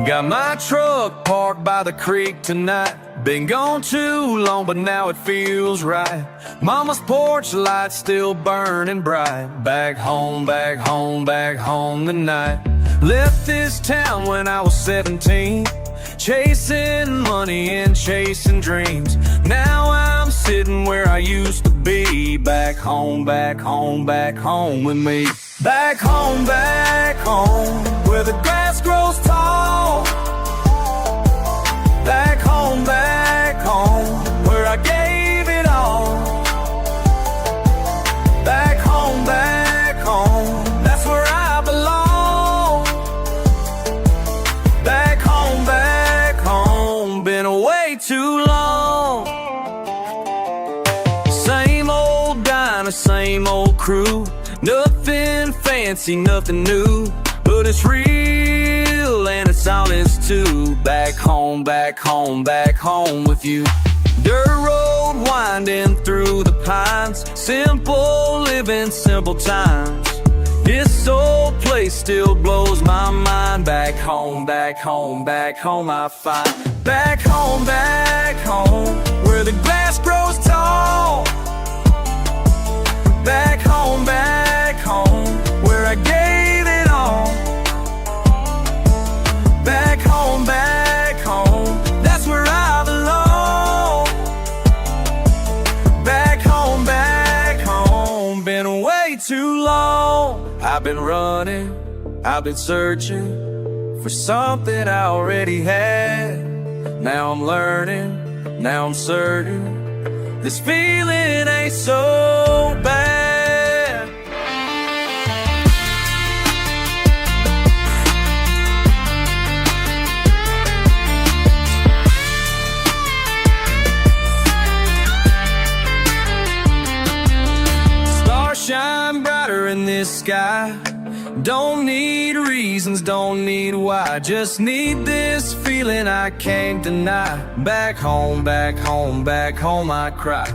Got my truck parked by the creek tonight. Been gone too long, but now it feels right. Mama's porch light still burning bright. Back home, back home, back home tonight. Left this town when I was 17, chasing money and chasing dreams. Now I'm sitting where I used to be. Back home, back home, back home with me. Back home, where the grass grows tall. Back home, where I gave it all. Back home, that's where I belong. Back home, been away too long. Same old diner, same old crew. Nothing fancy, nothing new, but it's real and it's honest too. Back home, back home, back home with you. Dirt road winding through the pines. Simple living, simple times. This old place still blows my mind. Back home, back home, back home I find. Back home, where the grass grows tall. Back home, where I gave it all. Back home, that's where I belong. Back home, been away too long. I've been running, I've been searching for something I already had. Now I'm learning, now I'm certain this feeling ain't so bad. Shine brighter in this sky. Don't need reasons, don't need why. Just need this feeling I can't deny. Back home, back home, back home I cry.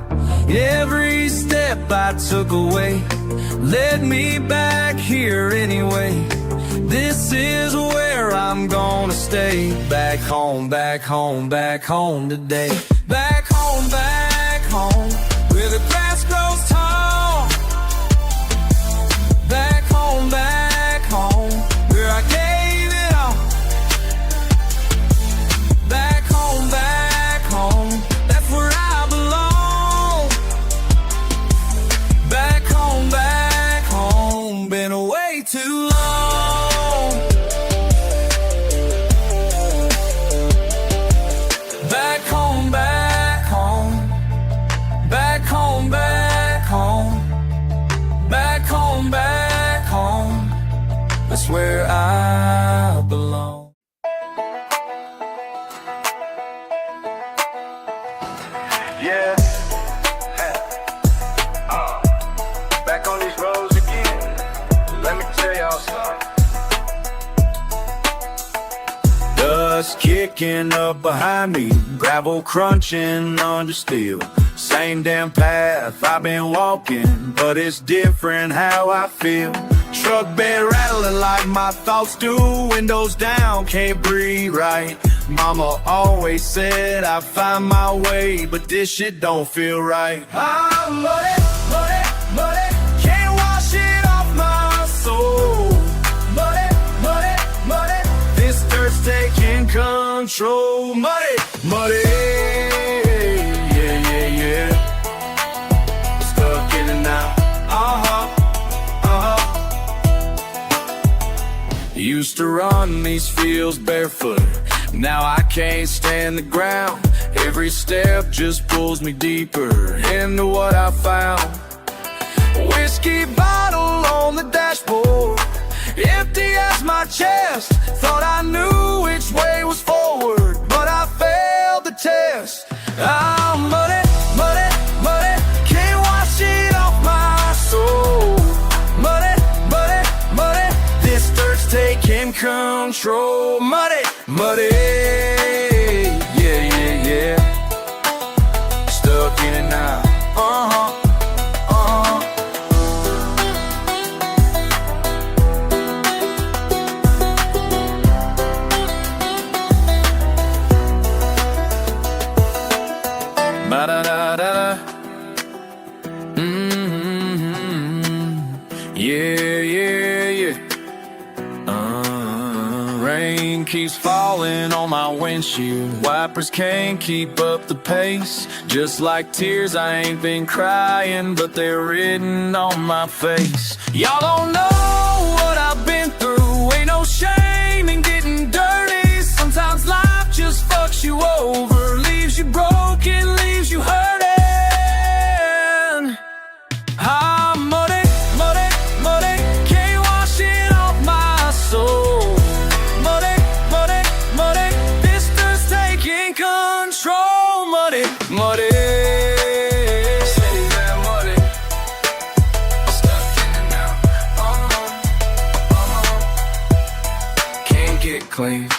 Every step I took away led me back here anyway. This is where I'm gonna stay. Back home, back home, back home today. Back home, where the grass grows tall. Back home, where I gave it all. Back home, that's where I belong. Back home, been away too long. Back home, back home, back home, back home. Back home, that's where I belong. Yeah, back on these roads again. Let me tell y'all something. Dust kicking up behind me, gravel crunching under steel. Same damn path I've been walking, but it's different how I feel. Truck bed rattling like my thoughts do. Windows down, can't breathe right. Mama always said I'd find my way, but this shit don't feel right. I'm muddy, can't wash it off my soul. Muddy, this dirt's taking control. Muddy, yeah. Stuck in and out. Used to run these fields barefoot. Now I can't stand the ground. Every step just pulls me deeper into what I found. Whiskey bottle on the dashboard, empty as my chest. Thought I knew which way was forward, but I failed the test. I'm muddy, can't wash it off my soul. Muddy, this dirt's taking control. Muddy, yeah. Stuck in and out. Yeah, yeah, yeah. Rain keeps falling on my windshield. Wipers can't keep up the pace. Just like tears, I ain't been crying, but they're written on my face. Y'all don't know what I've been through. Ain't no shame in getting dirty. Sometimes life just fucks you over, leaves you broken, leaves you hurting. I'm muddy, muddy, muddy, can't wash it off my soul. Muddy, muddy, muddy, this dirt's taking control. Muddy, muddy, so damn muddy, stuck in and out. Can't get clean.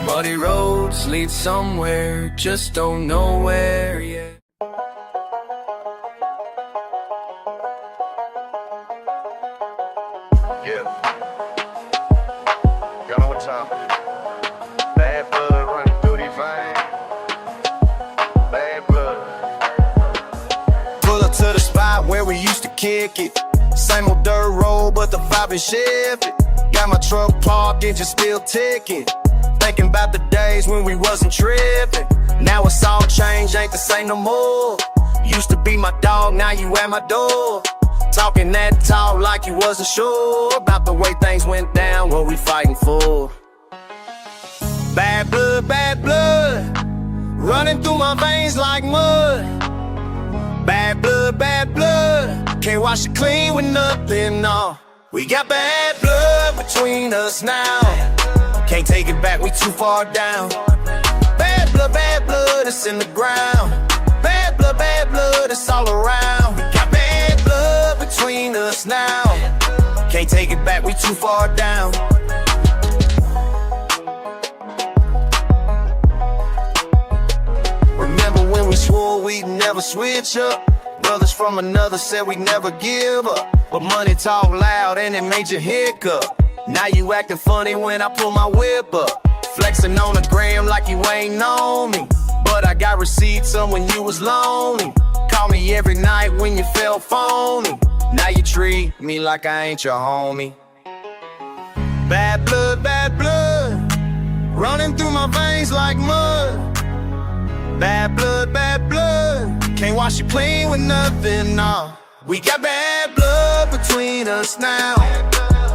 Muddy roads lead somewhere, just don't know where yet. Yeah. Got on time. Bad blood running through these veins. Bad blood. Pull up to the spot where we used to kick it. Same old dirt road, but the vibe is shifted. Got my truck parked, engine still ticking. Thinking about the days when we wasn't tripping. Now it's all changed, ain't the same no more. Used to be my dog, now you at my door. Talking that talk like you wasn't sure about the way things went down, what we fighting for. Bad blood, running through my veins like mud. Bad blood, can't wash it clean with nothing, no. We got bad blood between us now. Can't take it back, we too far down. Bad blood, it's in the ground. Bad blood, it's all around. We got bad blood between us now. Can't take it back, we too far down. Remember when we swore we'd never switch up? Brothers from another said we'd never give up. But money talk loud and it made you hiccup. Now you acting funny when I pull my whip up. Flexing on the gram like you ain't known me. But I got receipts on when you was lonely. Call me every night when you felt phony. Now you treat me like I ain't your homie. Bad blood, running through my veins like mud. Bad blood, can't wash it clean with nothing, no. We got bad blood between us now.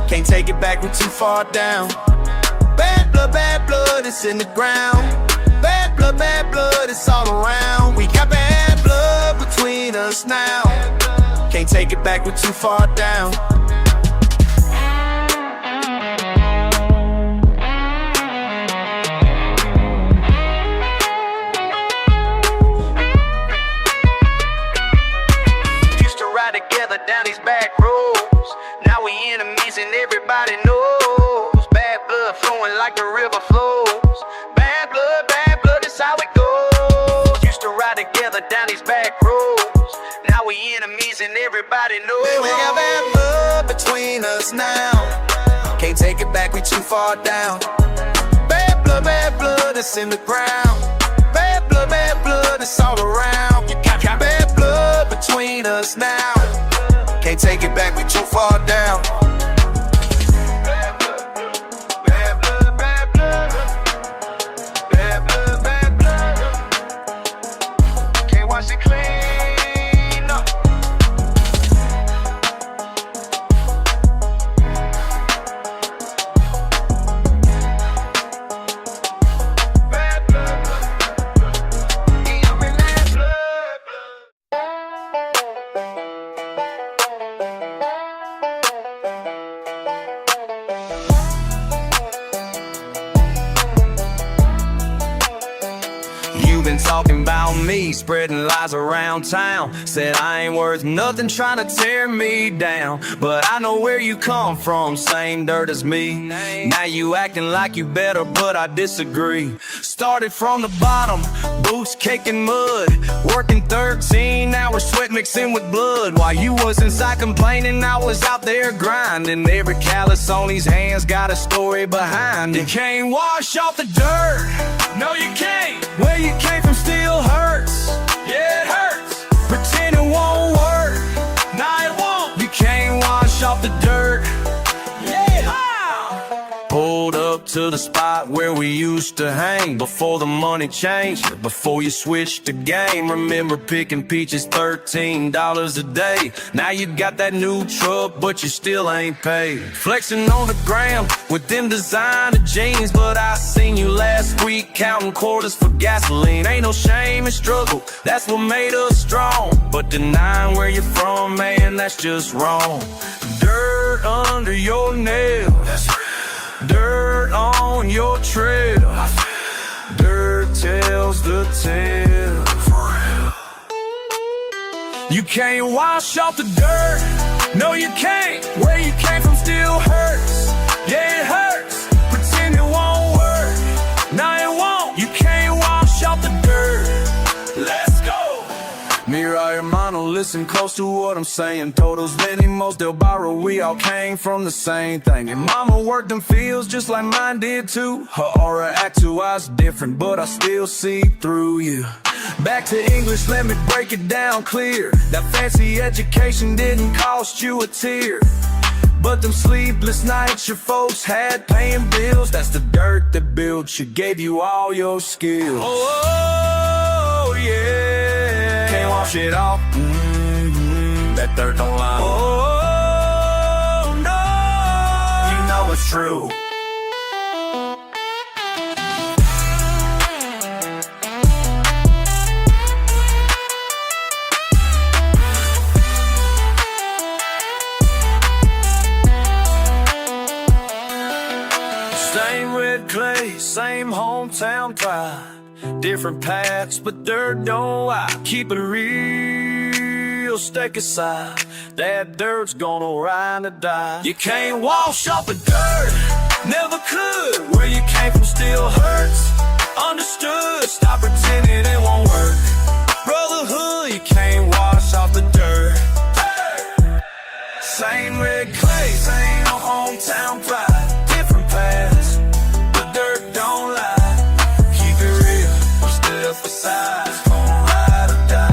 Can't take it back, we're too far down. Bad blood, it's in the ground. Bad blood, it's all around. We got bad blood between us now. Can't take it back, we're too far down. Used to ride together down these back roads. Now we enemies and everybody knows. Bad blood flowing like the river flows. Bad blood, that's how it goes. Used to ride together down these back roads. Now we enemies and everybody knows. We got bad blood between us now. Can't take it back, we too far down. Bad blood, it's in the ground. Bad blood, it's all around. You got bad blood between us now. Can't take it back, we too far down. Can't wash it clean, no. Bad blood, yeah, I'm in that blood. You've been talking about me, spreading lies around town. Said I ain't worth nothing, trying to tear me down. But I know where you come from, same dirt as me. Now you acting like you better, but I disagree. Started from the bottom, boots caking mud. Working 13 hours, sweat mixing with blood. While you was inside complaining, I was out there grinding. Every callus on these hands got a story behind it. You can't wash off the dirt, no you can't. Where you came from still hurts, yeah it hurts. Pretend it won't work, nah it won't. You can't wash off the dirt, yeah. Pulled up to the spot where we used to hang before the money changed, before you switched the game. Remember picking peaches, $13 a day. Now you got that new truck, but you still ain't paid. Flexing on the gram with them designer jeans, but I seen you last week counting quarters for gasoline. Ain't no shame in struggle, that's what made us strong. But denying where you're from, man, that's just wrong. Dirt under your nails, that's real. Dirt on your trail, dirt tells the tale. You can't wash off the dirt, no you can't. Where you came from still hurts, yeah it hurts. Pretend it won't work, nah it won't. You can't wash off the dirt, let's go. Mira hermano, listen close to what I'm saying. Todos venimos del barro, we all came from the same thing. And mama worked them fields just like mine did too. Her aura actualize different, but I still see through you. Back to English, let me break it down clear. That fancy education didn't cost you a tear, but them sleepless nights your folks had paying bills. That's the dirt that built you, gave you all your skills. Oh yeah, can't wash it off, that dirt don't lie. Oh no, you know it's true. Same red clay, same hometown pride. Different paths, but dirt don't lie. Keep it real, stake aside. That dirt's gonna ride or die. You can't wash off the dirt, never could. Where you came from still hurts, understood. Stop pretending it won't work. Brotherhood, you can't wash off the dirt. Same red clay, same hometown pride. Different paths, but dirt don't lie. Keep it real, step aside. It's gonna ride or die.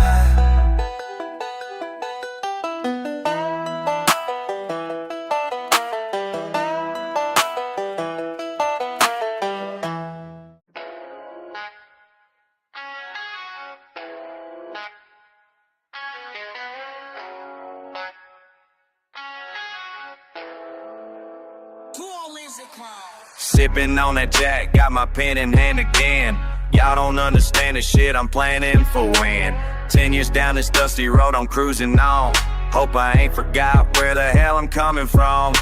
Sipping on that Jack, got my pen in hand again. Y'all don't understand the shit I'm planning for when 10 years down this dusty road I'm cruising on. Hope I ain't forgot where the hell I'm coming from.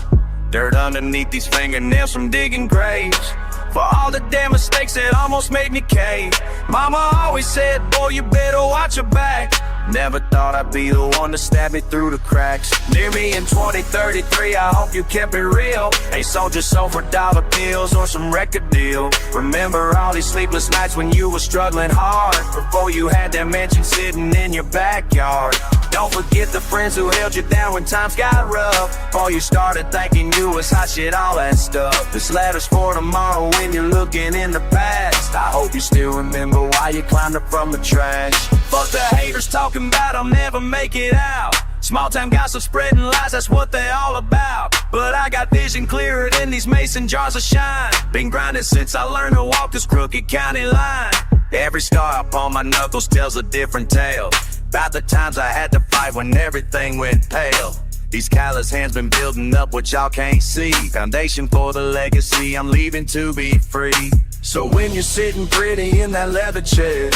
Dirt underneath these fingernails from digging graves. For all the damn mistakes that almost made me cave. Mama always said, boy, you better watch your back. Never thought I'd be the one to stab me through the cracks. Near me in 2033, I hope you kept it real. Ain't sold your soul for dollar bills or some record deal. Remember all these sleepless nights when you were struggling hard, before you had that mansion sitting in your backyard. Don't forget the friends who held you down when times got rough, before you started thinking you was hot shit, all that stuff. This letter's for tomorrow when you're looking in the past. I hope you still remember why you climbed up from the trash. Fuck the haters talking about I'll never make it out. Small time gossip spreading lies, that's what they all about. But I got vision clearer than these mason jars of shine. Been grinding since I learned to walk this crooked county line. Every scar upon my knuckles tells a different tale, about the times I had to fight when everything went pale. These callous hands been building up what y'all can't see. Foundation for the legacy I'm leaving to be free. So when you're sitting pretty in that leather chair,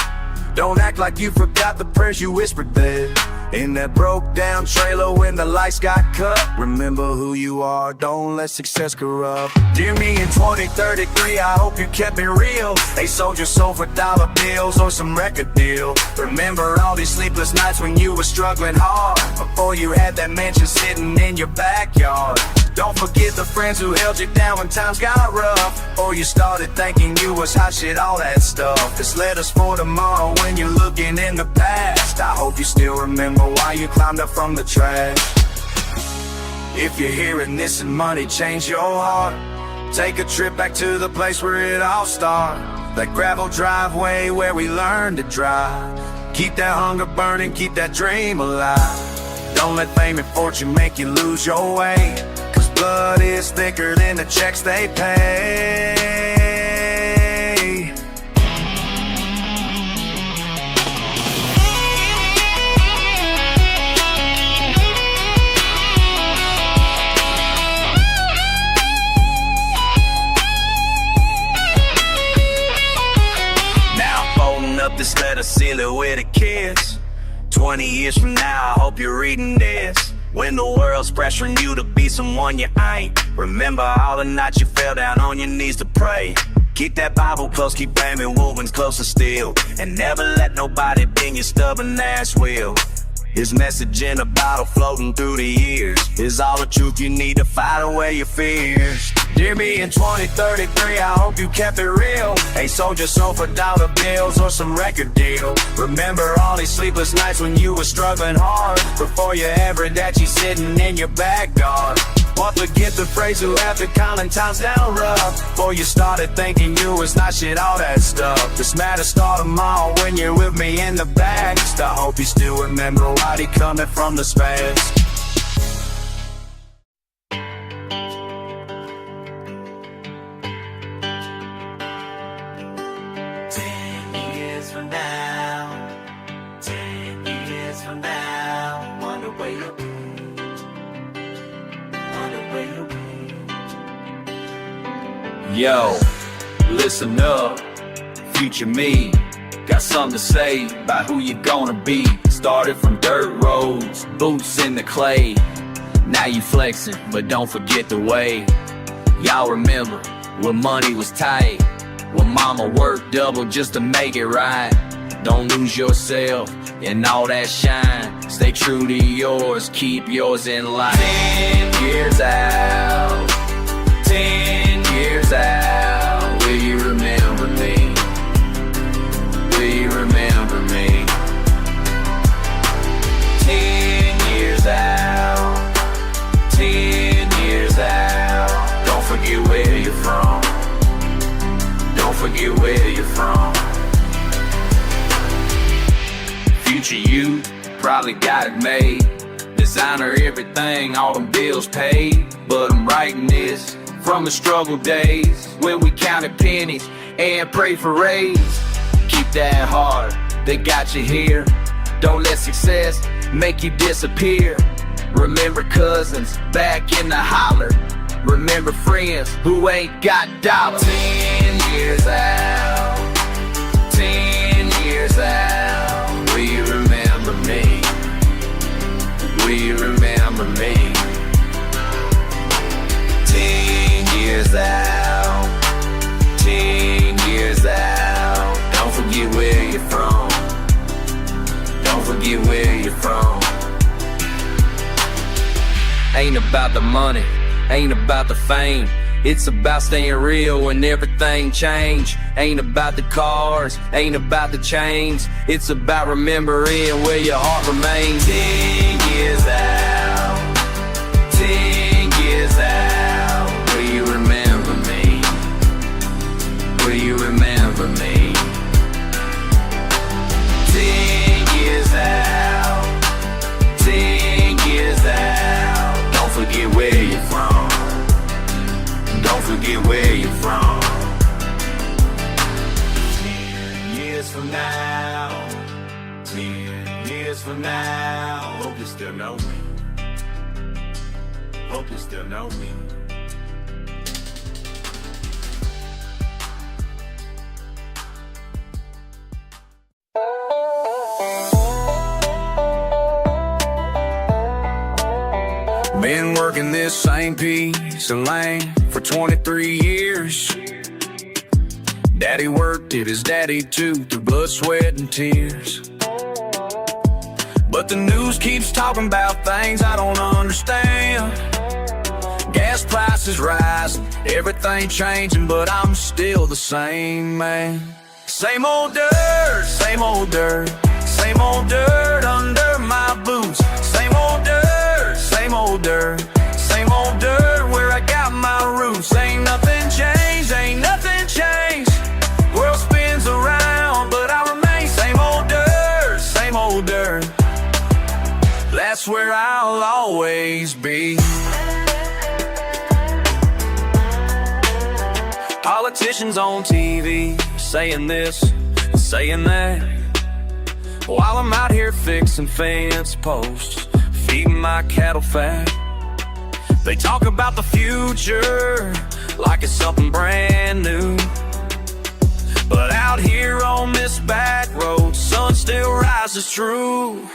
don't act like you forgot the prayers you whispered there. In that broke down trailer when the lights got cut, remember who you are, don't let success corrupt. Dear me in 2033, I hope you kept it real. They sold your soul for dollar bills or some record deal. Remember all these sleepless nights when you were struggling hard, before you had that mansion sitting in your backyard. Don't forget the friends who held you down when times got rough, or you started thinking you was hot shit, all that stuff. This letters for tomorrow when you're looking in the past. I hope you still remember why you climbed up from the trash. If you're hearing this and money changed your heart, take a trip back to the place where it all started. That gravel driveway where we learned to drive. Keep that hunger burning, keep that dream alive. Don't let fame and fortune make you lose your way, 'cause blood is thicker than the checks they pay. This letter, seal it with a kiss. 20 years from now, I hope you're reading this. When the world's pressuring you to be someone you ain't, remember all the nights you fell down on your knees to pray. Keep that Bible close, keep aiming wounds closer still, and never let nobody bend your stubborn ass will. His message in a bottle floating through the years is all the truth you need to fight away your fears. Dear me in 2033, I hope you kept it real. Ain't sold your soul for dollar bills or some record deal. Remember all these sleepless nights when you were struggling hard, before you ever that you sitting in your backyard. Or forget the phrase who after counting times down rough, before you started thinking you was not shit, all that stuff. This matter start tomorrow when you're with me in the back. I hope you still remember why he coming from the space. 10 years from now, 10 years from now, wonder where you'll be. Yo, listen up, future me. Got something to say about who you gonna be. Started from dirt roads, boots in the clay. Now you flexing, but don't forget the way. Y'all remember when money was tight, when mama worked double just to make it right. Don't lose yourself in all that shine. Stay true to yours, keep yours in line. 10 years out, 10 years out, will you remember me? Will you remember me? 10 years out, 10 years out. Don't forget where you're from. Don't forget where you're from. Future you probably got it made. Designer everything, all them bills paid. But I'm writing this from the struggle days when we counted pennies and prayed for raise. Keep that heart that got you here. Don't let success make you disappear. Remember cousins back in the holler. Remember friends who ain't got dollars. 10 years out, 10 years out, will you remember me? Will you remember me? 10 years out, 10 years out. Don't forget where you're from. Don't forget where you're from. Ain't about the money, ain't about the fame. It's about staying real when everything change. Ain't about the cars, ain't about the chains. It's about remembering where your heart remains. 10 years out, 10 years out. Will you remember me? Will you remember me? 10 years out, 10 years out. Don't forget where you're from. Don't forget where you're from. 10 years from now, 10 years from now. Hope you still know me. Hope you still know me. Been working this same piece of land for 23 years. Daddy worked it, his daddy too, through blood, sweat, and tears. But the news keeps talking about things I don't understand. Gas prices rising, everything changing, but I'm still the same man. Same old dirt, same old dirt, same old dirt under my boots. Same old dirt, same old dirt, same old dirt where I got my roots. Ain't nothing changed, ain't nothing changed. World spins around, but I remain same old dirt, same old dirt. That's where I'll always be. Politicians on TV saying this, saying that, while I'm out here fixing fence posts, feeding my cattle fat. They talk about the future like it's something brand new, but out here on this back road, sun still rises true.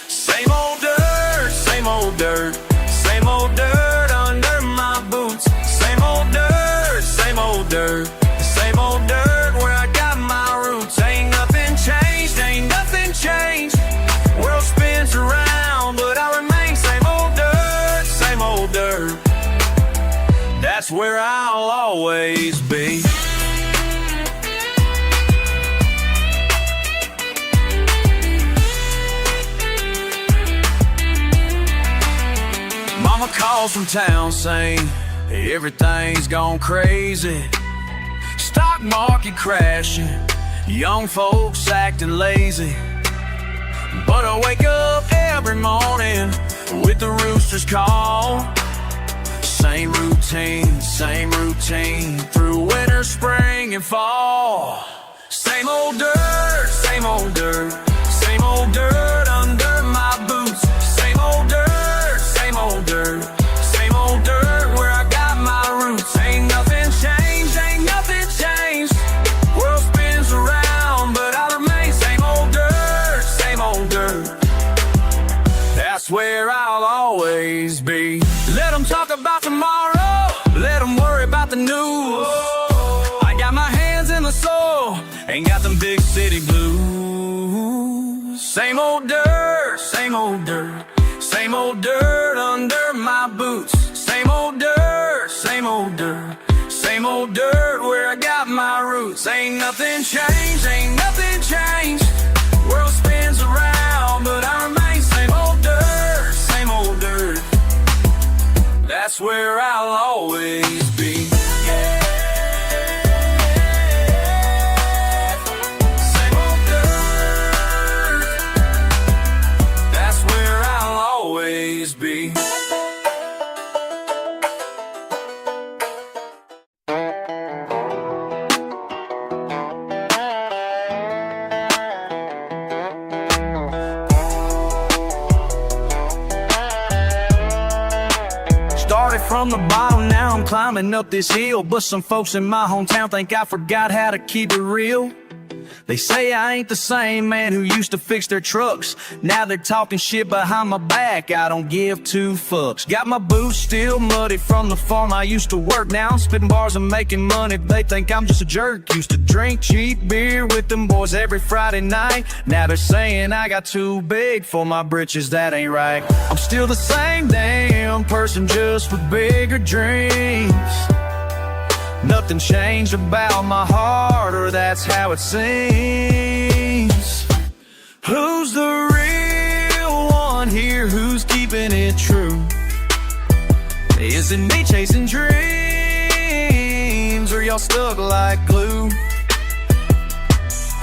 Same old dirt, same old dirt, same old dirt under my boots. Same old dirt, same old dirt, same old dirt where I got my roots. Ain't nothing changed, ain't nothing changed. World spins around, but I remain same old dirt, same old dirt. That's where I'll always be. Mama calls from town saying everything's gone crazy. Stock market crashing, young folks acting lazy. But I wake up every morning with the rooster's call. Same routine through winter, spring, and fall. Same old dirt, same old dirt, same old dirt under my boots. Same old dirt, same old dirt, same old dirt where I got my roots. Ain't nothing changed, ain't nothing changed. World spins around, but I remain same old dirt, same old dirt. That's where I'll always be. Let them talk about tomorrow, let them worry about the news. I got my hands in the soil, ain't got them big city blues. Same old dirt, same old dirt, same old dirt under my boots. Same old dirt, same old dirt, same old dirt where I got my roots. Ain't nothing changed, ain't nothing changed. World spins around, but I remain same old dirt, same old dirt. That's where I'll always be. Same old dirt. That's where I'll always be. Started from the bottom, now I'm climbing up this hill. But some folks in my hometown think I forgot how to keep it real. They say I ain't the same man who used to fix their trucks. Now they're talking shit behind my back, I don't give two fucks. Got my boots still muddy from the farm I used to work. Now I'm spitting bars and making money, they think I'm just a jerk. Used to drink cheap beer with them boys every Friday night. Now they're saying I got too big for my britches, that ain't right. I'm still the same damn person, just with bigger dreams. Nothing changed about my heart, or that's how it seems. Who's the real one here? Who's keeping it true? Is it me chasing dreams, or y'all stuck like glue?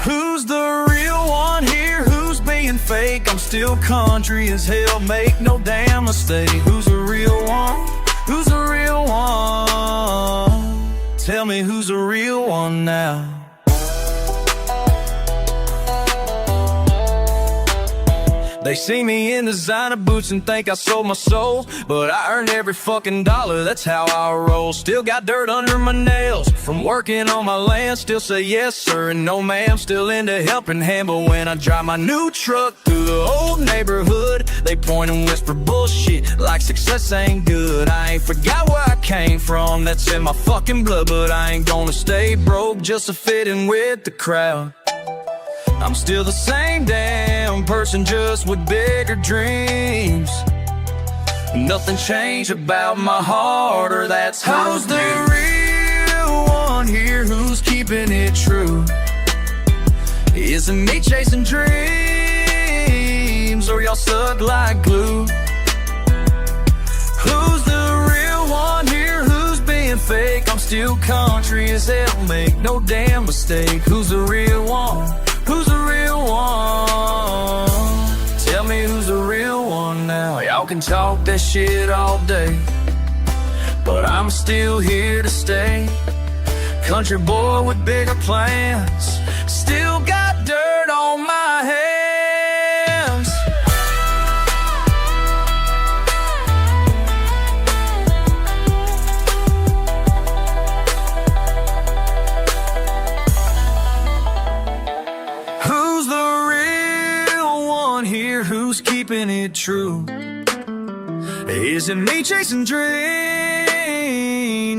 Who's the real one here? Who's being fake? I'm still country as hell, make no damn mistake. Who's the real one? Who's the real one? Tell me who's the real one now. They see me in designer boots and think I sold my soul, but I earned every fucking dollar, that's how I roll. Still got dirt under my nails from working on my land. Still say yes sir and no ma'am, still into helping hand. But when I drive my new truck through the old neighborhood, they point and whisper bullshit like success ain't good. I ain't forgot where I came from, that's in my fucking blood. But I ain't gonna stay broke just to fit in with the crowd. I'm still the same damn person, just with bigger dreams. Nothing changed about my heart, or that's how who's the real one here, who's keeping it true? Is it me chasing dreams, or y'all stuck like glue? Who's the real one here, who's being fake? I'm still country as hell, make no damn mistake. Who's the real one? Who's the real one? Tell me who's the real one now. Y'all can talk that shit all day, but I'm still here to stay. Country boy with bigger plans, still got dirt on my hands. Who's the real one here, who's keeping it true? Is it me chasing dreams,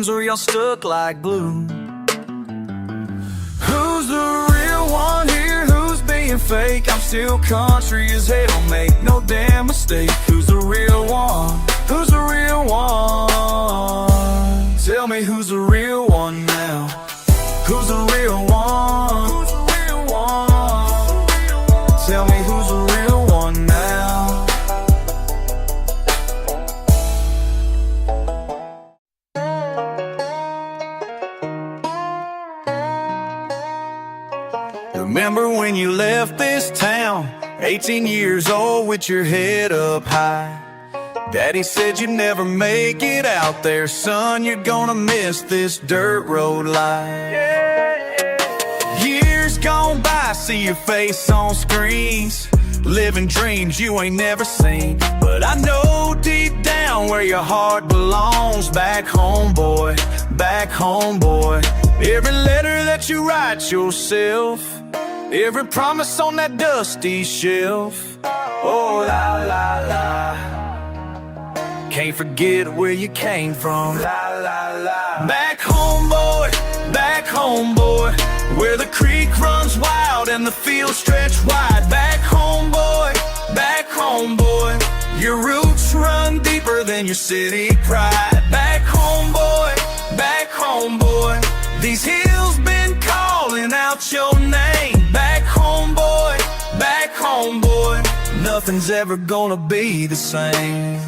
or y'all stuck like glue? Who's the real one here, who's being fake? I'm still country as hell, make no damn mistake. Who's the real one? Who's the real one? Tell me who's the real one now. Who's the real one? Who's the real one? Tell me who's the real one now. Remember when you left this town, 18 years old with your head up high? Daddy said you'd never make it out there, son, you're gonna miss this dirt road life. Years gone by, see your face on screens, living dreams you ain't never seen. But I know deep down where your heart belongs, back home, boy, back home, boy. Every letter that you write yourself, every promise on that dusty shelf. Oh, la, la, la. Can't forget where you came from. La, la, la. Back home, boy, where the creek runs wild and the fields stretch wide. Back home, boy, your roots run deeper than your city pride. Back home, boy, these hills been calling out your name. Back home, boy, nothing's ever gonna be the same.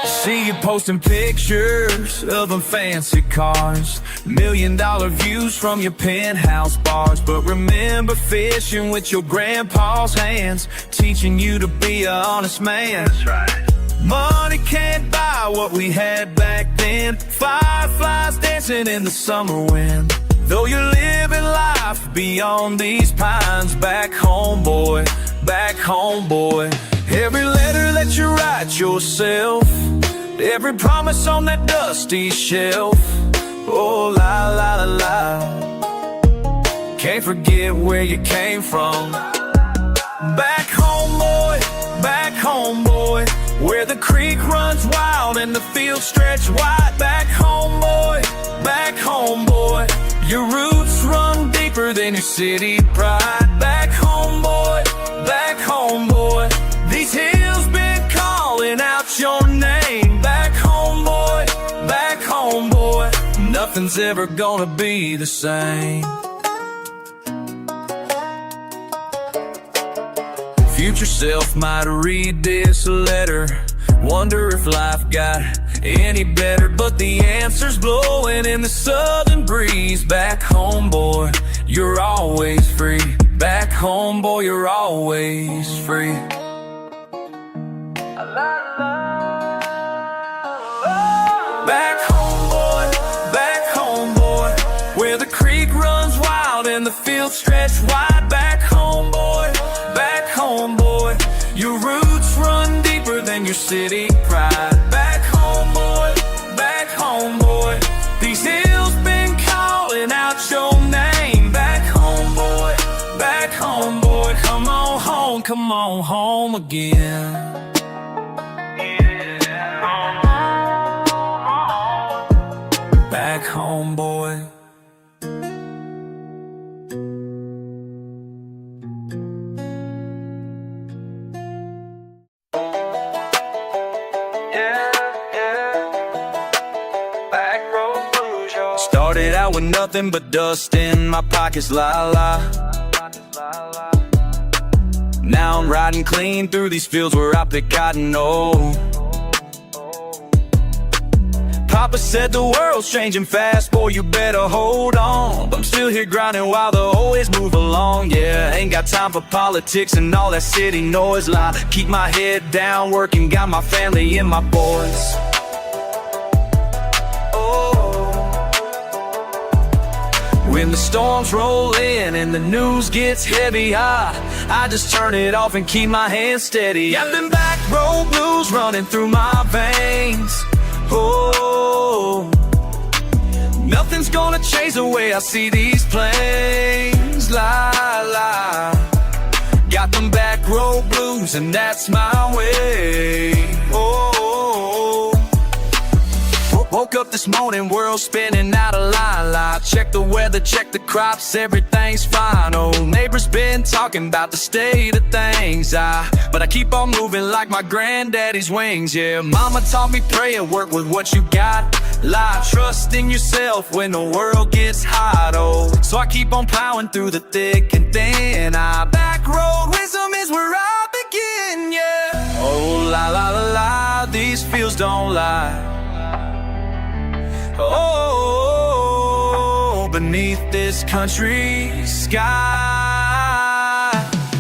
See you posting pictures of them fancy cars, $1 million views from your penthouse bars. But remember fishing with your grandpa's hands, teaching you to be an honest man. That's right. Money can't buy what we had back then, fireflies dancing in the summer wind. Though you're living life beyond these pines, back home, boy, every letter that you write yourself, every promise on that dusty shelf. Oh, la, la, la, la. Can't forget where you came from. Back home, boy, where the creek runs wild and the fields stretch wide. Back home, boy, your roots run deeper than your city pride. Back home, boy, these hills been calling out your name. Back home, boy, nothing's ever gonna be the same. Future self might read this letter, wonder if life got any better. But the answer's blowing in the southern breeze. Back home, boy, you're always free. Back home, boy, you're always free. Back home, boy, where the creek runs wild and the fields stretch wide. Back home, boy, your roots run deeper than your city pride. Back home, boy, these hills been calling out your name. Back home, boy, come on home again. Back home, boy. with nothing but dust in my pockets, la la. Now I'm riding clean through these fields where I pick cotton, oh. Papa said the world's changing fast, boy, you better hold on. But I'm still here grinding while the always move along, yeah. Ain't got time for politics and all that city noise, lie. Keep my head down, working, got my family and my boys. When the storms roll in and the news gets heavy, I just turn it off and keep my hands steady. Got them back road blues running through my veins. Oh, nothing's gonna change the way I see these planes. La la, got them back road blues and that's my way. Oh. Woke up this morning, world spinning out of line. Check the weather, check the crops, everything's fine. Oh, neighbors been talking about the state of things. But I keep on moving like my granddaddy's wings. Yeah, mama taught me pray and work with what you got. Lie, trust in yourself when the world gets hot. Oh, so I keep on plowing through the thick and thin. Back road wisdom is where I begin. Yeah. Oh la la la la, these fields don't lie. Oh, beneath this country's sky,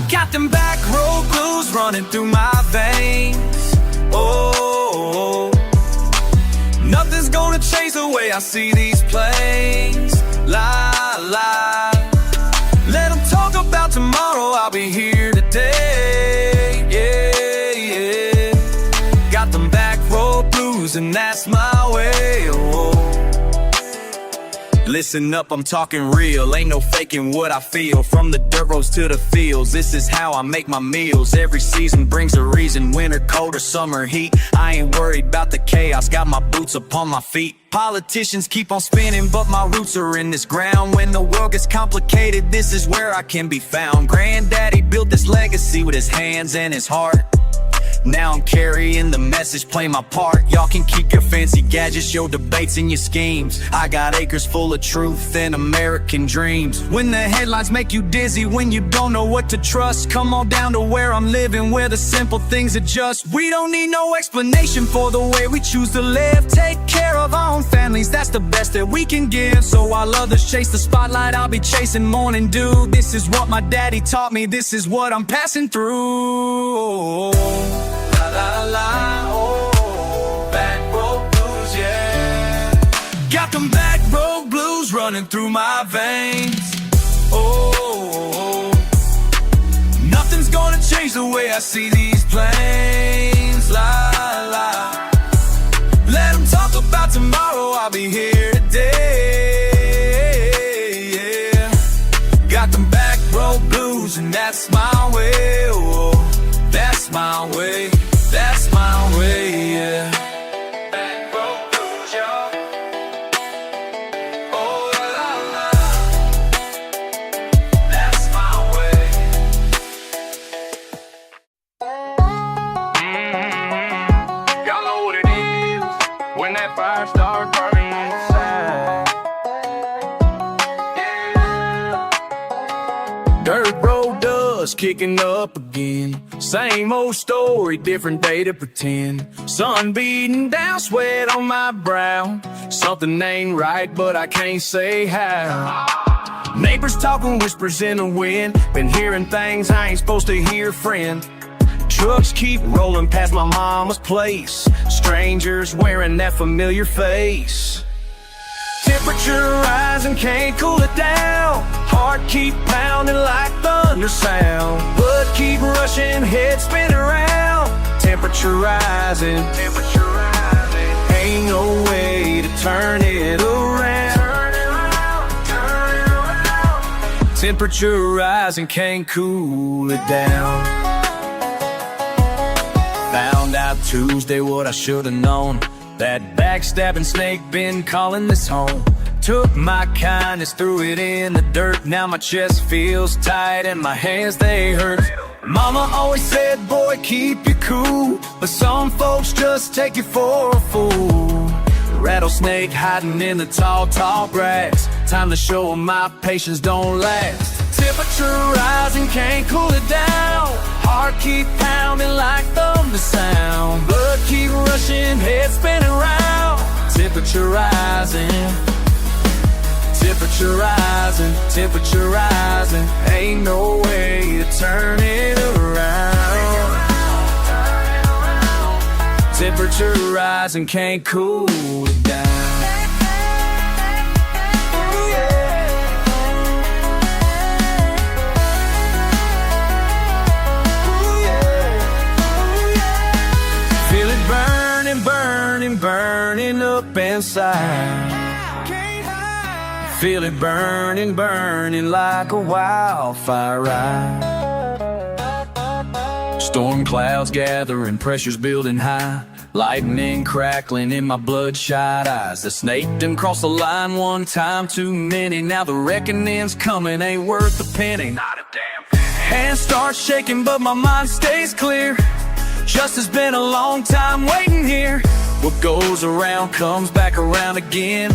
got them back road blues running through my veins. Oh, nothing's gonna change the way I see these planes. La la, let them talk about tomorrow, I'll be here today. Yeah, yeah, got them back road blues and that's my way. Oh, listen up, I'm talking real, ain't no faking what I feel. From the dirt roads to the fields, this is how I make my meals. Every season brings a reason, winter cold or summer heat. I ain't worried about the chaos, got my boots upon my feet. Politicians keep on spinning, but my roots are in this ground. When the world gets complicated, this is where I can be found. Granddaddy built this legacy with his hands and his heart. Now I'm carrying the message, play my part. Y'all can keep your fancy gadgets, your debates and your schemes. I got acres full of truth and American dreams. When the headlines make you dizzy, when you don't know what to trust, come on down to where I'm living, where the simple things adjust. We don't need no explanation for the way we choose to live. Take care of our own families, that's the best that we can give. So while others chase the spotlight, I'll be chasing morning dew. This is what my daddy taught me, this is what I'm passing through. La la la, oh, back road blues, yeah. Got them back road blues running through my veins. Oh, nothing's gonna change the way I see these planes. La la, let them talk about tomorrow, I'll be here today. Yeah, got them back road blues and that's my way. Oh, that's my way. That's my way, yeah. Back road blues, y'all. Oh, la, la. That's my way. Y'all know what it is when that fire starts burning inside. Yeah. Dirt road dust kicking up again. Same old story, different day to pretend. Sun beating down, sweat on my brow. Something ain't right, but I can't say how. Neighbors talking whispers in the wind. Been hearing things I ain't supposed to hear, friend. Trucks keep rolling past my mama's place. Strangers wearing that familiar face. Temperature rising, can't cool it down. Heart keep pounding like thunder sound. Blood keep rushing, head spin around. Temperature rising, ain't no way to turn it around. Temperature rising, can't cool it down. Found out Tuesday what I should've known. That backstabbing snake been calling this home. Took my kindness, threw it in the dirt. Now my chest feels tight and my hands, they hurt. Mama always said, boy, keep you cool. But some folks just take you for a fool. Rattlesnake hiding in the tall, tall grass. Time to show 'em my patience don't last. Temperature rising, can't cool it down. Heart keep pounding like thunder sound. Blood keep rushing, head spinning round. Temperature rising. Temperature rising, temperature rising. Ain't no way to turn it around. Temperature rising, can't cool it down. Feel it burning, burning, burning up inside. Feel it burning, burning like a wildfire ride. Storm clouds gathering, pressure's building high. Lightning crackling in my bloodshot eyes. The snake done crossed the line one time too many. Now the reckoning's coming, ain't worth a penny. Not a damn thing. Hands start shaking, but my mind stays clear. Justice been a long time waiting here. What goes around comes back around again.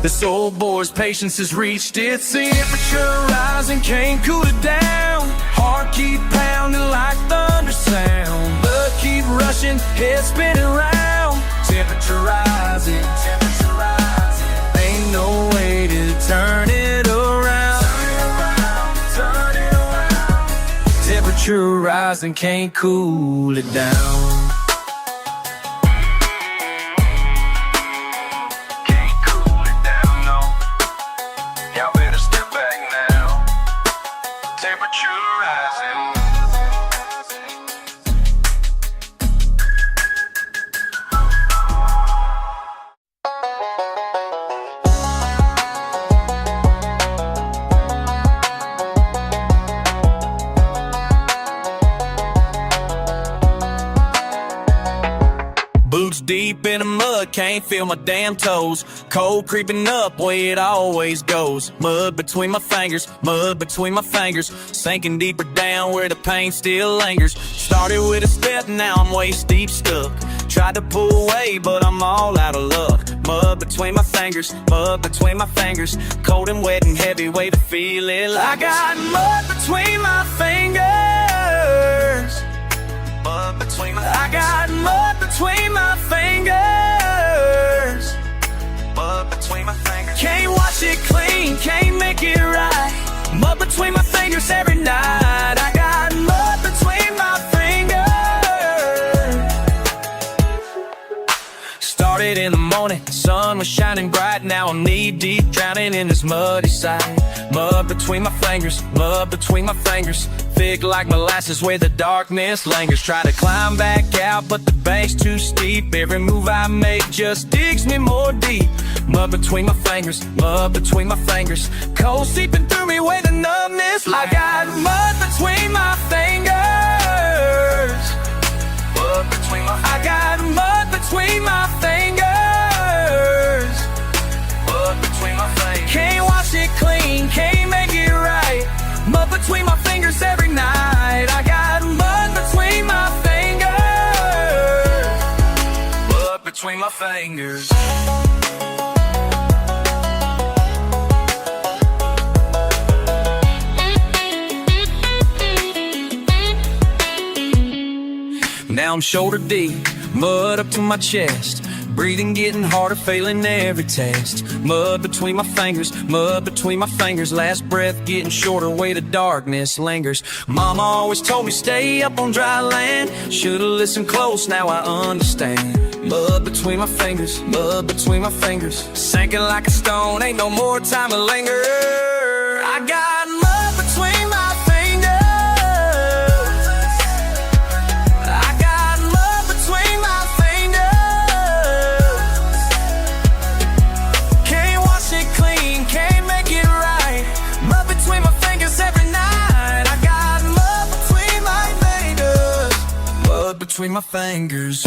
This old boy's patience has reached its end. Temperature rising, can't cool it down. Heart keep pounding like thunder sound. Blood keep rushing, head spinning round. Temperature rising, temperature rising. Ain't no way to turn it around. Turn it around, turn it around. Temperature rising, can't cool it down. Boots deep in the mud, can't feel my damn toes. Cold creeping up, way it always goes. Mud between my fingers, mud between my fingers. Sinking deeper down where the pain still lingers. Started with a step, now I'm waist deep stuck. Tried to pull away, but I'm all out of luck. Mud between my fingers, mud between my fingers. Cold and wet and heavy, way to feel it like I got mud between my fingers. Mud between my fingers. I got mud between my fingers. Mud between my fingers. Can't wash it clean, can't make it right. Mud between my fingers every night. I got mud between my fingers. Started in the morning, sun was shining bright. Now I'm knee deep, drowning in this muddy side. Mud between my fingers, mud between my fingers. Thick like molasses where the darkness lingers. Try to climb back out, but the bank's too steep. Every move I make just digs me more deep. Mud between my fingers, mud between my fingers. Cold seeping through me where the numbness lies. I got mud between my fingers. Mud between my fingers. I got mud between my fingers. Mud between my fingers. Can't wash it clean, can't make it right. Mud between my fingers every night. I got mud between my fingers. Mud between my fingers. Now I'm shoulder deep, mud up to my chest. Breathing getting harder, failing every test. Mud between my fingers, mud between my fingers. Last breath getting shorter, way the darkness lingers. Mama always told me stay up on dry land. Should've listened close, now I understand. Mud between my fingers, mud between my fingers. Sinking like a stone, ain't no more time to linger. I got mud between my fingers. I got mud between my fingers. Can't wash it clean, can't make it right. Mud between my fingers every night. I got mud between my fingers. Mud between my fingers.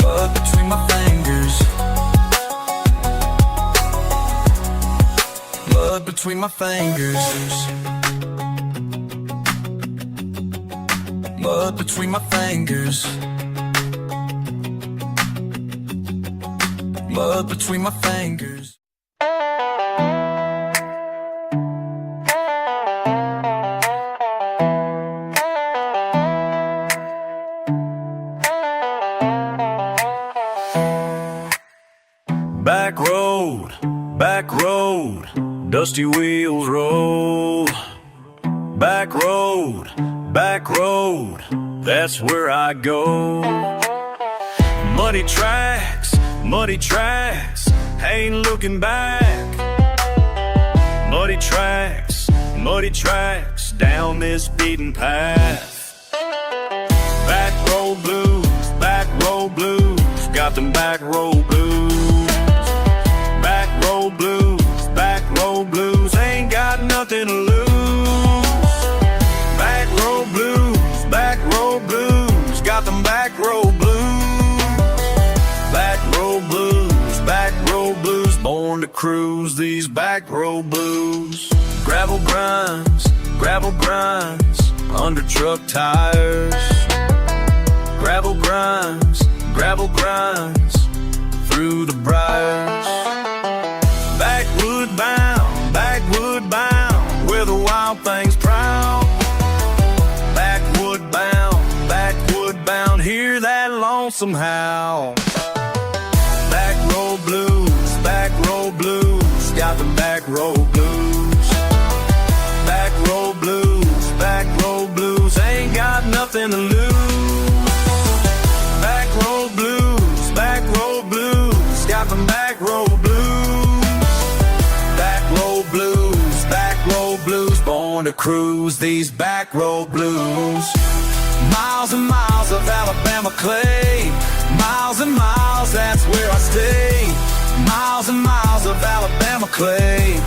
Mud between my fingers. Mud between my fingers. Mud between my fingers. mud between my fingers. Back road, dusty wheels roll. Back road, that's where I go. Muddy tracks, ain't looking back. Muddy tracks, down this beaten path. Back road blues, got them back road blues. Back road blues, ain't got nothing to lose. Back road blues, got them back road blues. Back road blues, born to cruise these back road blues. Gravel grinds, under truck tires. Gravel grinds, through the briars. Backwood bound, where the wild things prowl. Backward bound, hear that lonesome howl. Back road blues, got the back road blues. Back road blues, ain't got nothing to lose. Back road blues, got the back road blues. Back road blues, born to cruise these back road blues. Miles and miles of Alabama clay, miles and miles, that's where I stay. Miles and miles of Alabama clay,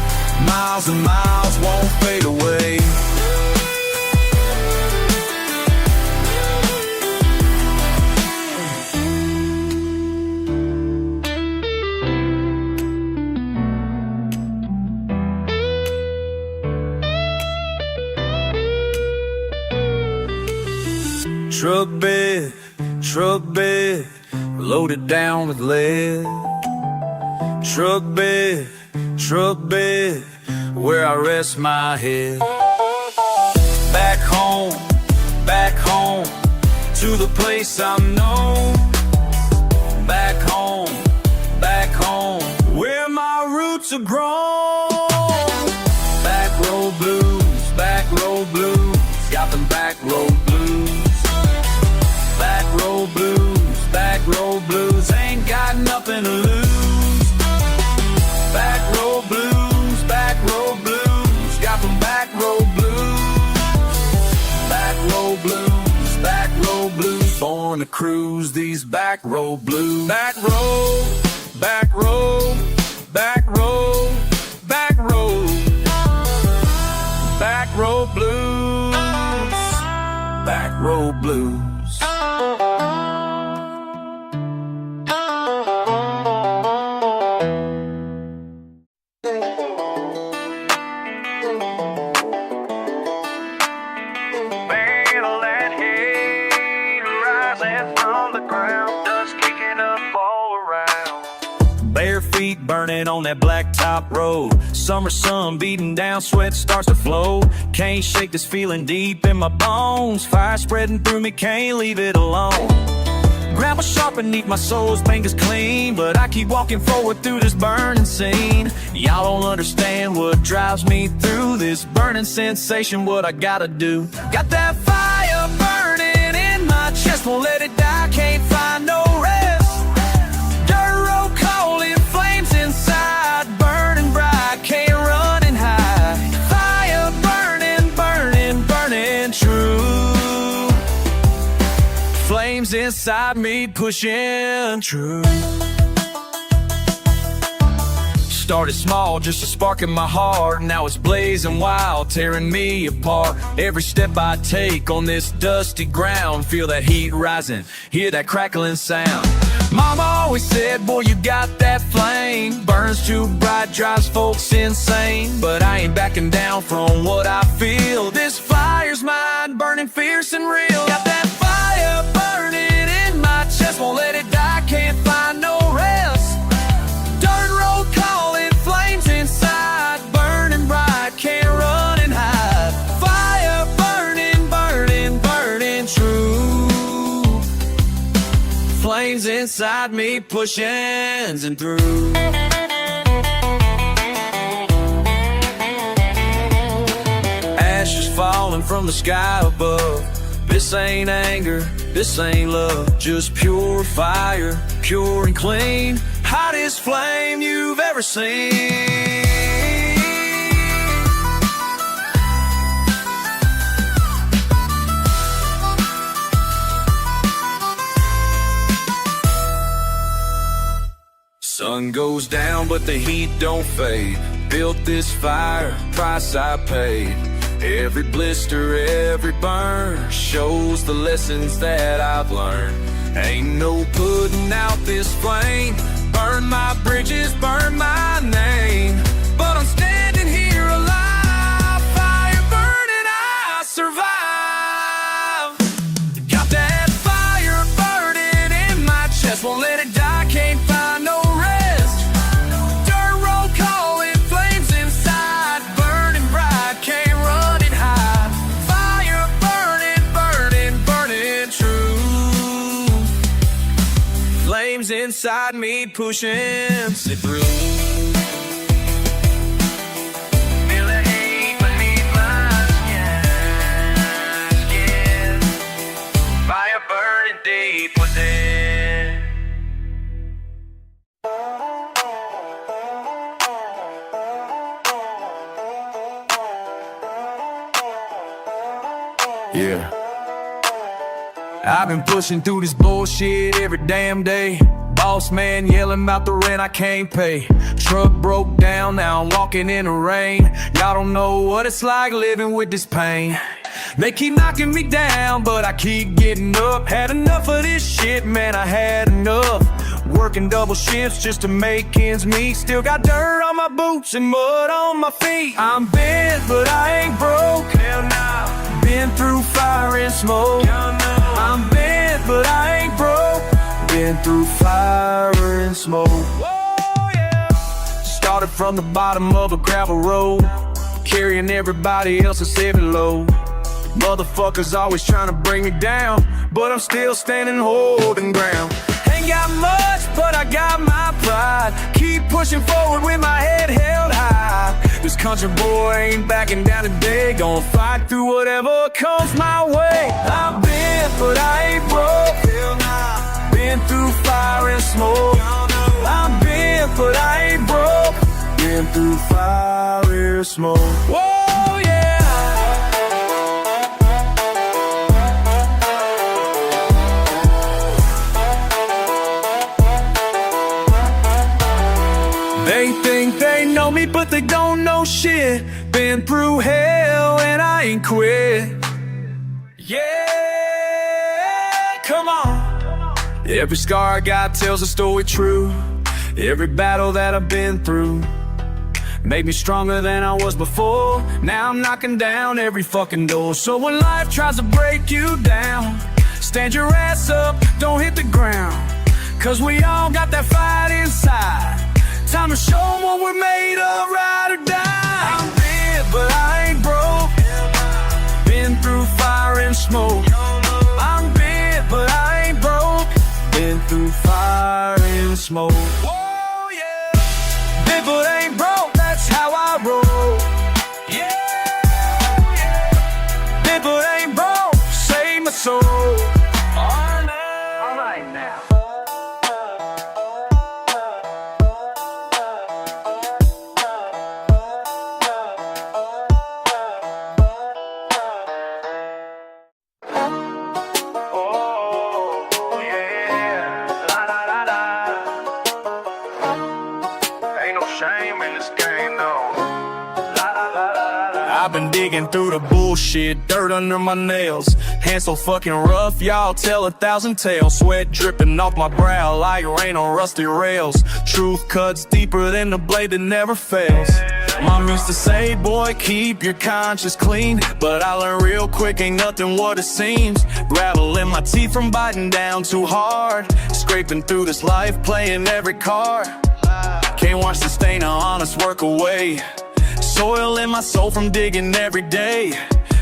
miles and miles won't fade away. Truck bed, loaded down with lead. Truck bed, where I rest my head. Back home, to the place I know. Back home, where my roots are grown. Back road blues, got them back road blues. Back road blues, ain't got nothing to lose. Back road blues, got them back road blues. Back road blues, born to cruise these back road blues. Back road blues. Back road blues. Burning on that blacktop road. Summer sun beating down, sweat starts to flow. Can't shake this feeling deep in my bones. Fire spreading through me, can't leave it alone. Gravel sharp beneath my soles, fingers clean, but I keep walking forward through this burning scene. Y'all don't understand what drives me through this burning sensation, what I gotta do. Got that fire burning in my chest, won't let it die, can't find no rest. Dirt road calling, flames inside, burning bright, can't run and hide. Fire burning, burning true. Flames inside me pushing true. Started small, just a spark in my heart. Now it's blazing wild, tearing me apart. Every step I take on this dusty ground, feel that heat rising, hear that crackling sound. Mama always said, boy, you got that flame. Burns too bright, drives folks insane. But I ain't backing down from what I feel. This fire's mine, burning fierce and real. Got that fire burning in my chest, won't let it die, can't find no rest. inside me, pushing and through. Ashes falling from the sky above. This ain't anger, this ain't love, just pure fire, pure and clean, hottest flame you've ever seen. Sun goes down, but the heat don't fade. Built this fire, price I paid. Every blister, every burn shows the lessons that I've learned. Ain't no putting out this flame. Burn my bridges, burn my name. But I'm standing here alive. Fire burning, I survive. Got that fire burning in my chest. Won't let it die, can't find no rest. Dirt road calling, flames inside. Burning bright, can't run it high. Fire burning, burning, burning true. Flames inside me pushing it through. Feel the heat beneath my skin. Fire burning deep within. Yeah. I've been pushing through this bullshit every damn day. Boss man yelling about the rent I can't pay. Truck broke down, now I'm walking in the rain. Y'all don't know what it's like living with this pain. They keep knocking me down, but I keep getting up. Had enough of this shit, man, I had enough. Working double shifts just to make ends meet. Still got dirt on my boots and mud on my feet. I'm bent, but I ain't broke. Hell nah. Been through fire and smoke. I'm bent, but I ain't broke. Been through fire and smoke. Whoa, yeah. Started from the bottom of a gravel road, carrying everybody else's heavy load. Motherfuckers always trying to bring me down, but I'm still standing holding ground. Ain't got much, but I got my pride. Keep pushing forward with my head held high. This country boy ain't backing down today. Gonna fight through whatever comes my way. I've been, but I ain't broke. Been through fire and smoke. I've been, but I ain't broke. Been through fire and smoke. Whoa, yeah. They think they know me, but they don't know shit. Been through hell and I ain't quit. Yeah, come on. Every scar I got tells a story true. Every battle that I've been through made me stronger than I was before. Now I'm knocking down every fucking door. So when life tries to break you down, stand your ass up, don't hit the ground. Cause we all got that fight inside. Time to show 'em what we're made of, ride or die. I'm bent, but I ain't broke. Been through fire and smoke. I'm bent, but I ain't broke. Been through fire and smoke. Whoa, yeah. Bent, but ain't broke, that's how I roll. Yeah, yeah. Bent, but ain't broke, save my soul. All right now. I've been digging through the bullshit, dirt under my nails. Hands so fucking rough, y'all tell 1,000 tales. Sweat dripping off my brow like rain on rusty rails. Truth cuts deeper than the blade that never fails. Mom used to say, boy, keep your conscience clean. But I learned real quick, ain't nothing what it seems. Gravel in my teeth from biting down too hard. Scraping through this life, playing every card. Can't watch the stain of honest work away. Soil in my soul from digging every day.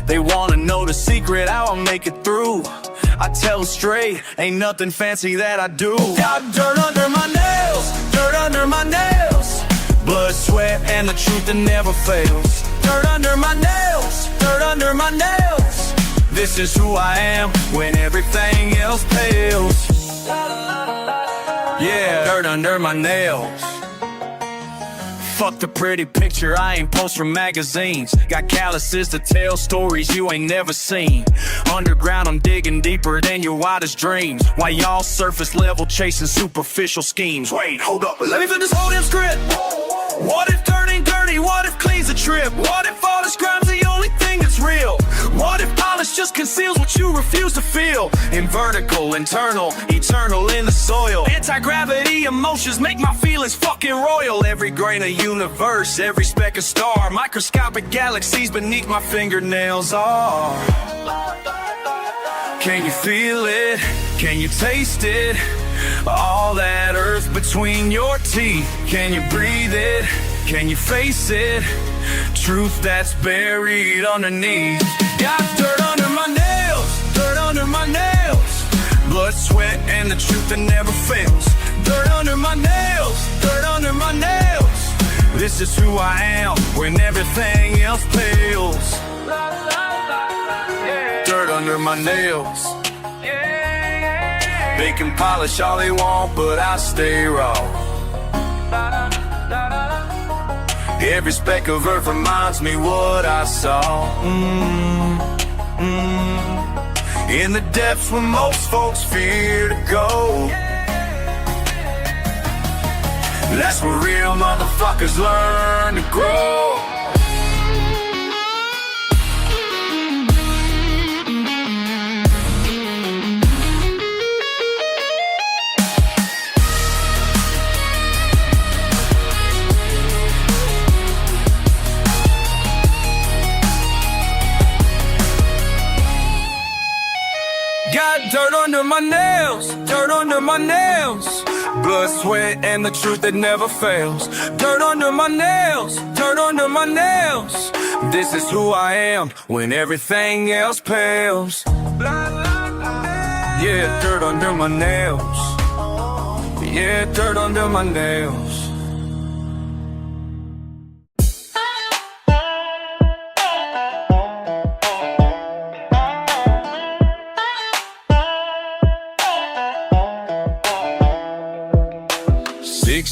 They wanna know the secret, how I make it through. I tell straight, ain't nothing fancy that I do. Got dirt under my nails, dirt under my nails. Blood, sweat, and the truth that never fails. Dirt under my nails, dirt under my nails. This is who I am when everything else pales. Yeah, dirt under my nails. Fuck the pretty picture, I ain't post from magazines. Got calluses to tell stories you ain't never seen. Underground, I'm digging deeper than your wildest dreams. While y'all surface level chasing superficial schemes. Wait, hold up, let me finish this whole damn script. What if dirt ain't dirty? What if clean's a trip? What if all this crime's the only thing that's real? What if polish just conceals what you refuse to feel? In vertical, internal, eternal in the soil. Anti-gravity emotions make my feelings fucking royal. Every grain of universe, every speck of star, microscopic galaxies beneath my fingernails are. Can you feel it? Can you taste it? All that earth between your teeth. Can you breathe it? Can you face it? Truth that's buried underneath. Got dirt under my nails, dirt under my nails. Blood, sweat, and the truth that never fails. Dirt under my nails, dirt under my nails. This is who I am when everything else pales. Dirt under my nails. They can polish all they want, but I stay raw. Every speck of earth reminds me what I saw. In the depths where most folks fear to go. That's where real motherfuckers learn to grow. Got dirt under my nails, dirt under my nails. Blood, sweat, and the truth that never fails. Dirt under my nails, dirt under my nails. This is who I am when everything else pales. Yeah, dirt under my nails. Yeah, dirt under my nails.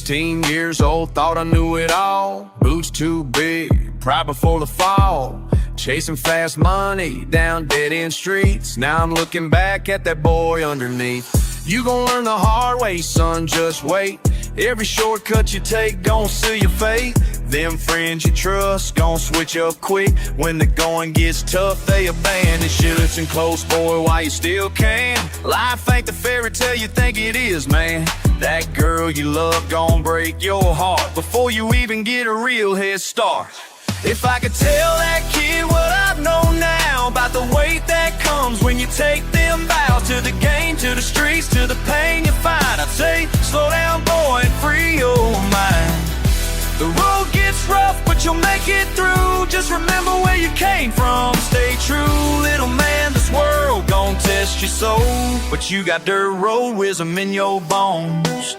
Years old, thought I knew it all. Boots too big, pride before the fall. Chasing fast money down dead-end streets. Now I'm looking back at that boy underneath. You gon' learn the hard way, son, just wait. Every shortcut you take gon' seal your fate. Them friends you trust gon' switch up quick. When the going gets tough, they abandon shit. Listen close, boy, while you still can. Life ain't the fairy tale you think it is, man. That girl you love gon' break your heart before you even get a real head start. If I could tell that kid what I know now about the weight that comes when you take them vows to the game, to the streets, to the pain you find, I'd say, slow down, boy, and free your mind. The road gets rough, but you'll make it through. Just remember where you came from. Stay true, little man, this world gon' test your soul. But you got dirt road wisdom in your bones.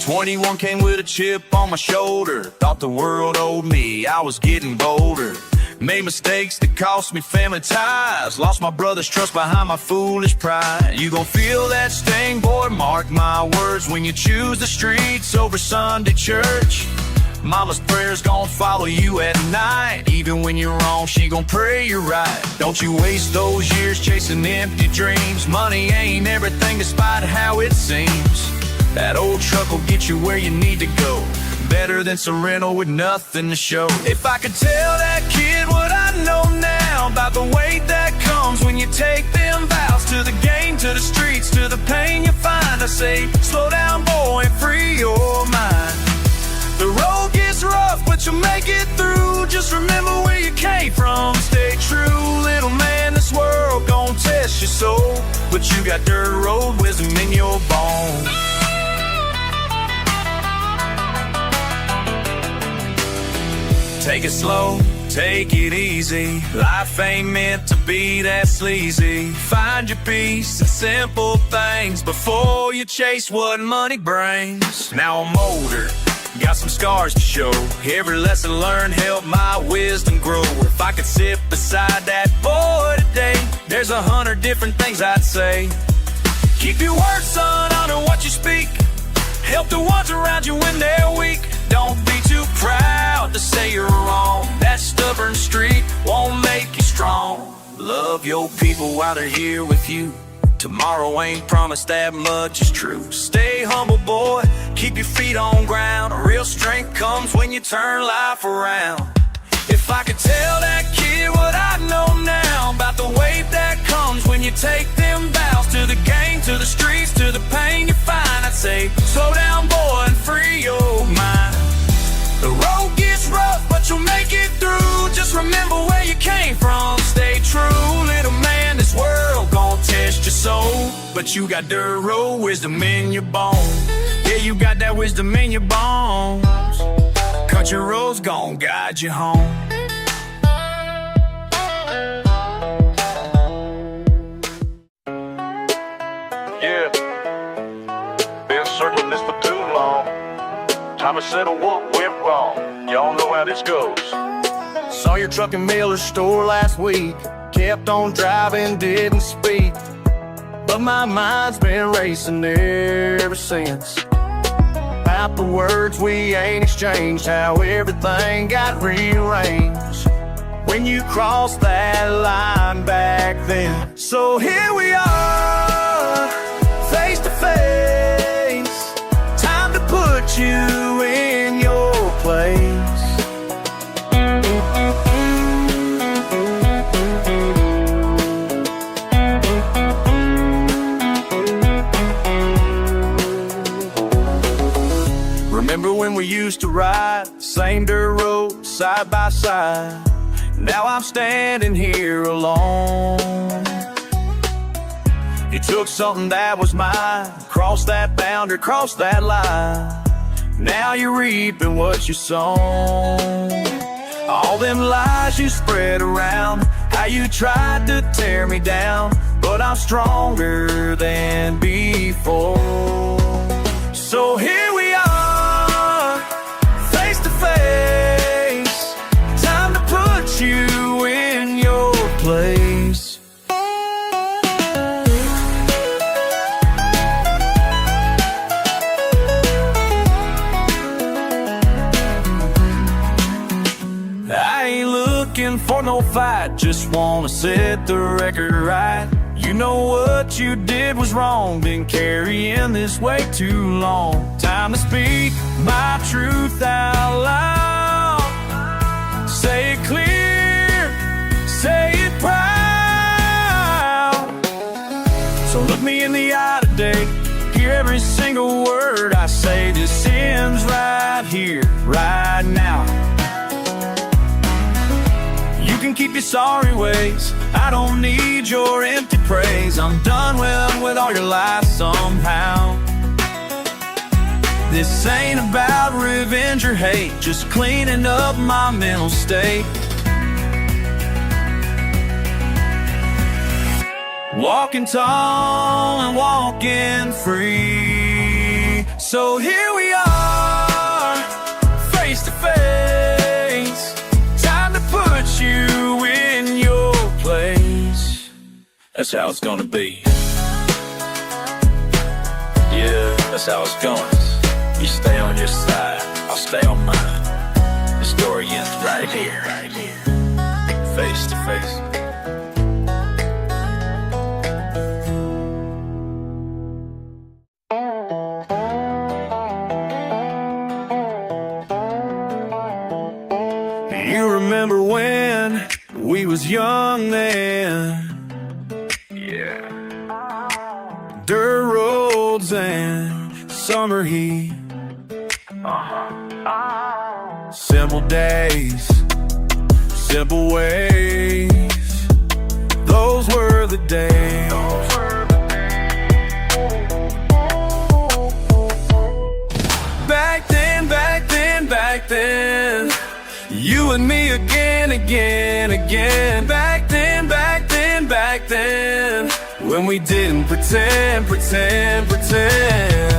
21 came with a chip on my shoulder. Thought the world owed me, I was getting bolder. Made mistakes that cost me family ties. Lost my brother's trust behind my foolish pride. You gon' feel that sting, boy, mark my words, when you choose the streets over Sunday church. Mama's prayers gon' follow you at night. Even when you're wrong, she gon' pray you're right. Don't you waste those years chasing empty dreams. Money ain't everything despite how it seems. That old truck will get you where you need to go. Better than some rental with nothing to show. If I could tell that kid what I know now about the weight that comes when you take them vows to the game, to the streets, to the pain you find, I say, slow down, boy, and free your mind. The road gets rough, but you'll make it through. Just remember where you came from. Stay true, little man, this world gon' test your soul. But you got dirt road wisdom in your bones. Take it slow, take it easy. Life ain't meant to be that sleazy. Find your peace in simple things before you chase what money brings. Now I'm older, got some scars to show. Every lesson learned helped my wisdom grow. If I could sit beside that boy today, there's 100 different things I'd say. Keep your word, son, honor what you speak. Help the ones around you when they're weak. Don't be too proud to say you're wrong. That stubborn streak won't make you strong. Love your people while they're here with you. Tomorrow ain't promised, that much is true. Stay humble, boy, keep your feet on ground. Real strength comes when you turn life around. If I could tell that kid what I know now about the wave that comes when you take them bows to the game, to the streets, to the pain you find, I'd say, slow down, boy, and free your mind. The road gets rough, but you'll make it through. Just remember where you came from. Stay true, little man, this world gon' test your soul. But you got dirt road wisdom in your bones. Yeah, you got that wisdom in your bones. Country roads gon' guide you home. Yeah, been circling this for too long. Time to settle what went wrong. Y'all know how this goes. Saw your truck in Miller's store last week. Kept on driving, didn't speak, but my mind's been racing ever since. About the words we ain't exchanged, how everything got rearranged when you crossed that line back then. So here we are, face to face. Time to put you in your place. Remember when we used to ride same dirt road side by side? Now I'm standing here alone. You took something that was mine, crossed that boundary, crossed that line. Now you're reaping what you sown. All them lies you spread around, how you tried to tear me down, but I'm stronger than before. So here we are, face to face. Time to put you in your place. I ain't looking for no fight, just wanna set the record right. You know what you did was wrong, been carrying this way too long. Time to speak my truth out loud. Say it clear, say it proud. So look me in the eye today, hear every single word I say. This ends right here, right now. You can keep your sorry ways, I don't need your empty praise. I'm done with all your lies somehow. This ain't about revenge or hate, just cleaning up my mental state. Walking tall and walking free. So here we are, face to face. Time to put you in your place. That's how it's gonna be. Yeah, that's how it's going. You stay on your side, I'll stay on mine. The story ends right here, face to face. You remember when we was young then? Yeah. Dirt roads and summer heat. Simple days, simple ways. Those were the days. Back then, you and me again, again, again. Back then, back then, back then, when we didn't pretend, pretend, pretend.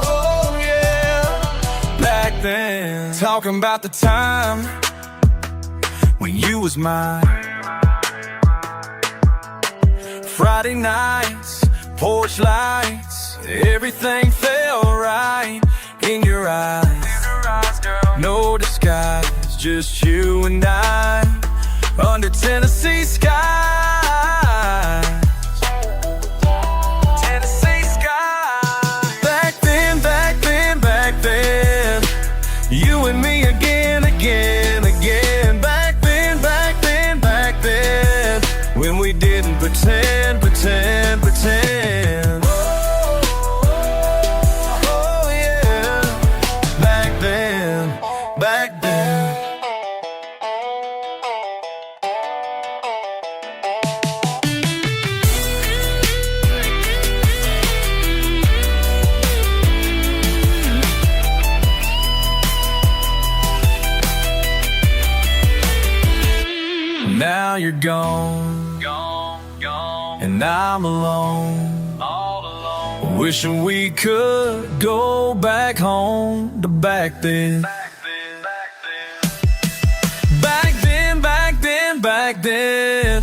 Oh, yeah. Back then, talking about the time when you was mine. Friday nights, porch lights, everything felt right in your eyes. No disguise, just you and I under Tennessee skies. Tennessee skies. Back then, back then, back then, you and me again, again, again. Back then, back then, back then, when we didn't pretend, pretend, pretend. Oh, yeah. Back then, back then. Now you're gone, gone, gone, and I'm alone, all alone. Wishing we could go back home to back then. Back then, back then. Back then, back then, back then,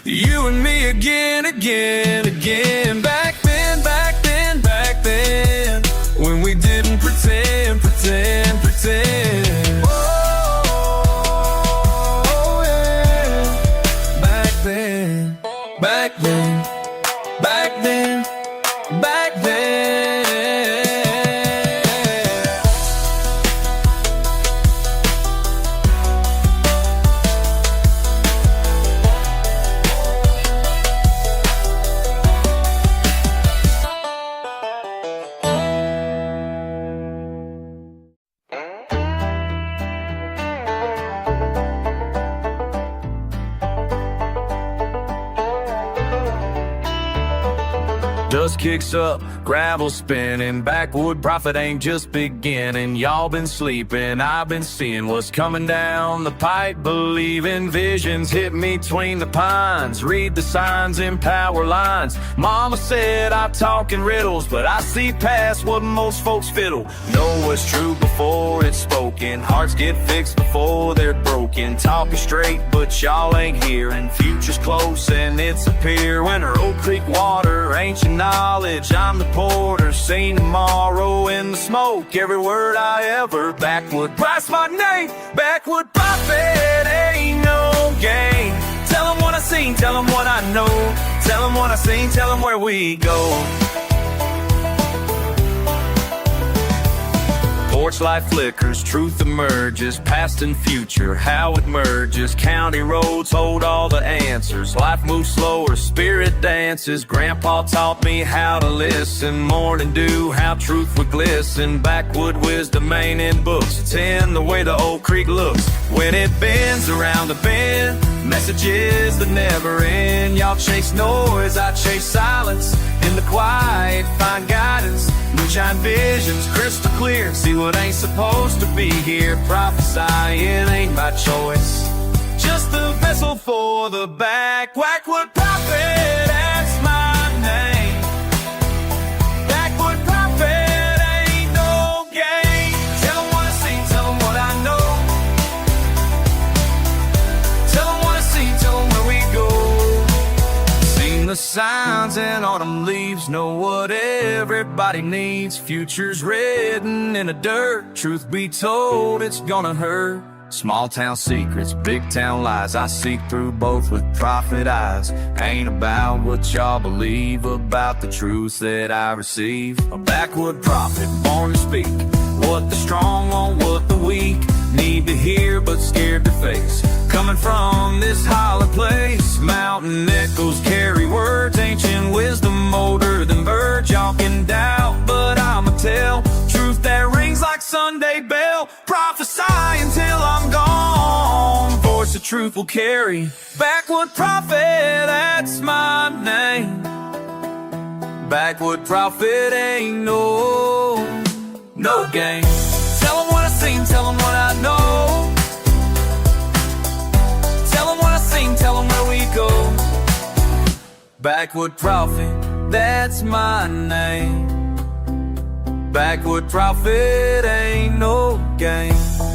you and me again, again, again. Back then, back then, back then, when we didn't pretend, pretend, pretend. Back then, back then, back then. Dust kicks up, gravel spinning, backwood profit ain't just beginning. Y'all been sleeping, I've been seeing what's coming down the pipe, believing visions hit me between the pines. Read the signs in power lines. Mama said I talk in riddles, but I see past what most folks fiddle. Know what's true before it's spoken, hearts get fixed before they're broken. Talking straight, but y'all ain't hearing. Future's close and it's a pier. Winter, Oak Creek water, ancient knowledge, I'm the porter. Seen tomorrow in the smoke, every word I ever. Backwood price my name, backwood profit ain't no game. Tell them what I seen, tell them what I know. Tell them what I seen, tell them where we go. Porch light flickers, truth emerges, past and future, how it merges. County roads hold all the answers. Life moves slower, spirit dances. Grandpa taught me how to listen. Morning dew, how truth would glisten. Backwood wisdom ain't in books, it's in the way the old creek looks. When it bends around the bend, messages that never end. Y'all chase noise, I chase silence. In the quiet, find guidance. Moonshine visions, crystal clear. See what ain't supposed to be here. Prophesying ain't my choice, just the vessel for the backwood prophet, that's my name. Backwood prophet ain't no game. Tell them what I see, tell them what I know. Tell them what I see, tell them where we go. Seen the signs and autumn leaves, know what everybody needs. Future's written in the dirt, truth be told, it's gonna hurt. Small town secrets, big town lies, I see through both with prophet eyes. Ain't about what y'all believe, about the truth that I receive. A backwood prophet, born to speak what the strong want, what the weak need to hear but scared to face. Coming from this hollow place, mountain echoes carry words. Ancient wisdom older than birds. Y'all can doubt, but I'ma tell truth that rings like Sunday bell. Prophesy until I'm gone, voice of truth will carry. Backwood prophet, that's my name. Backwood prophet ain't no game. Tell them what I see, clean, tell them what I know. Tell them what I sing, tell them where we go. Backwood Prophet, that's my name. Backwood Prophet ain't no game.